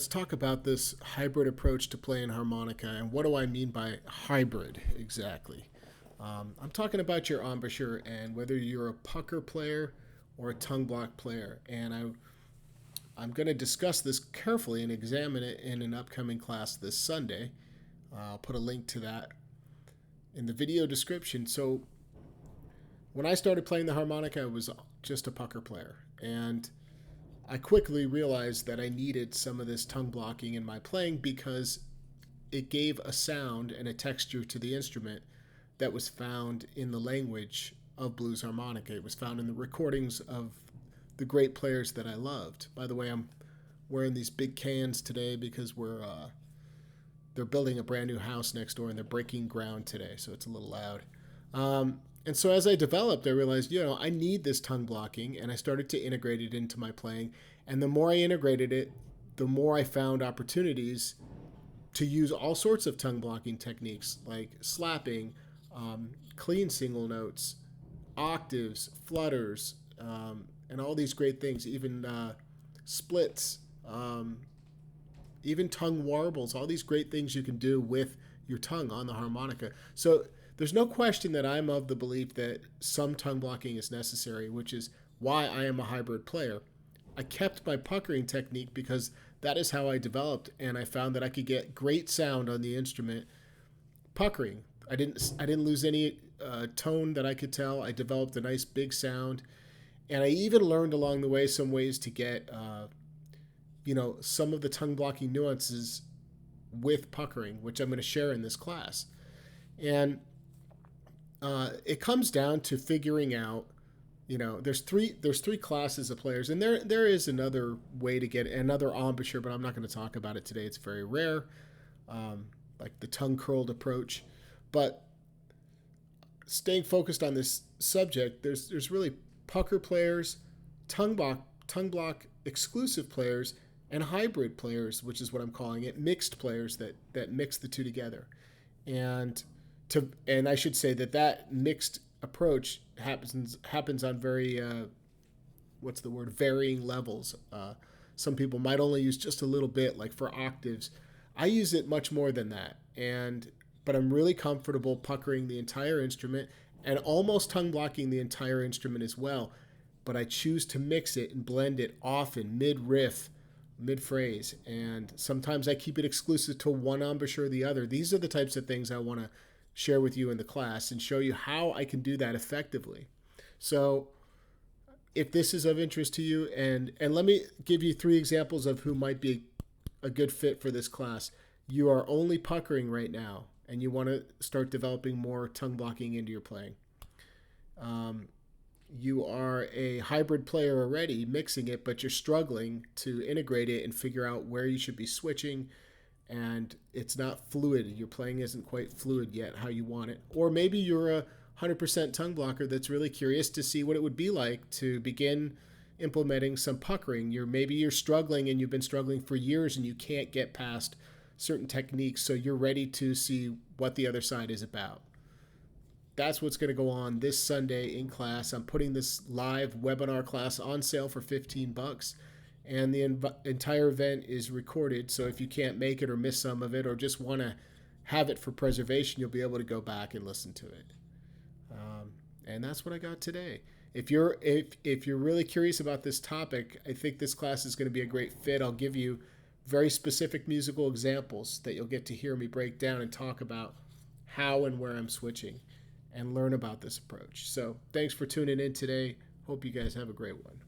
let's talk about this hybrid approach to playing harmonica. And what do I mean by hybrid exactly? I'm talking about your embouchure and whether you're a pucker player or a tongue block player. And I'm going to discuss this carefully and examine it in an upcoming class this Sunday. I'll put a link to that in the video description. So when I started playing the harmonica, I was just a pucker player. And I quickly realized that I needed some of this tongue blocking in my playing because it gave a sound and a texture to the instrument that was found in the language of blues harmonica. It was found in the recordings of the great players that I loved. By the way, I'm wearing these big cans today because they're building a brand new house next door and they're breaking ground today, so it's a little loud. And so as I developed, I realized, I need this tongue blocking, and I started to integrate it into my playing. And the more I integrated it, the more I found opportunities to use all sorts of tongue blocking techniques like slapping, clean single notes, octaves, flutters, and all these great things, even splits, even tongue warbles, all these great things you can do with your tongue on the harmonica. So there's no question that I'm of the belief that some tongue blocking is necessary, which is why I am a hybrid player. I kept my puckering technique because that is how I developed, and I found that I could get great sound on the instrument puckering. I didn't lose any tone that I could tell. I developed a nice big sound, and I even learned along the way some ways to get some of the tongue blocking nuances with puckering, which I'm going to share in this class. And it comes down to figuring out, there's three classes of players, and there is another way to get another embouchure, but I'm not going to talk about it today. It's very rare, like the tongue curled approach. But staying focused on this subject, there's really pucker players, tongue block exclusive players, and hybrid players, which is what I'm calling it, mixed players that mix the two together. And I should say that mixed approach happens on very varying levels. Some people might only use just a little bit, like for octaves. I use it much more than that, but I'm really comfortable puckering the entire instrument and almost tongue blocking the entire instrument as well. But I choose to mix it and blend it often mid-riff, mid-phrase, and sometimes I keep it exclusive to one embouchure or the other. These are the types of things I want to share with you in the class and show you how I can do that effectively. So if this is of interest to you, and let me give you 3 examples of who might be a good fit for this class. You are only puckering right now, and you want to start developing more tongue blocking into your playing. You are a hybrid player already, mixing it, but you're struggling to integrate it and figure out where you should be switching, and it's not fluid. Your playing isn't quite fluid yet how you want it. Or maybe you're a 100% tongue blocker that's really curious to see what it would be like to begin implementing some puckering. Maybe you're struggling, and you've been struggling for years, and you can't get past certain techniques, so you're ready to see what the other side is about. That's what's going to go on this Sunday in class. I'm putting this live webinar class on sale for $15, and the entire event is recorded, so if you can't make it or miss some of it or just want to have it for preservation, you'll be able to go back and listen to it. And that's what I got today. If you're really curious about this topic, I think this class is going to be a great fit. I'll give you very specific musical examples that you'll get to hear me break down and talk about how and where I'm switching and learn about this approach. So thanks for tuning in today. Hope you guys have a great one.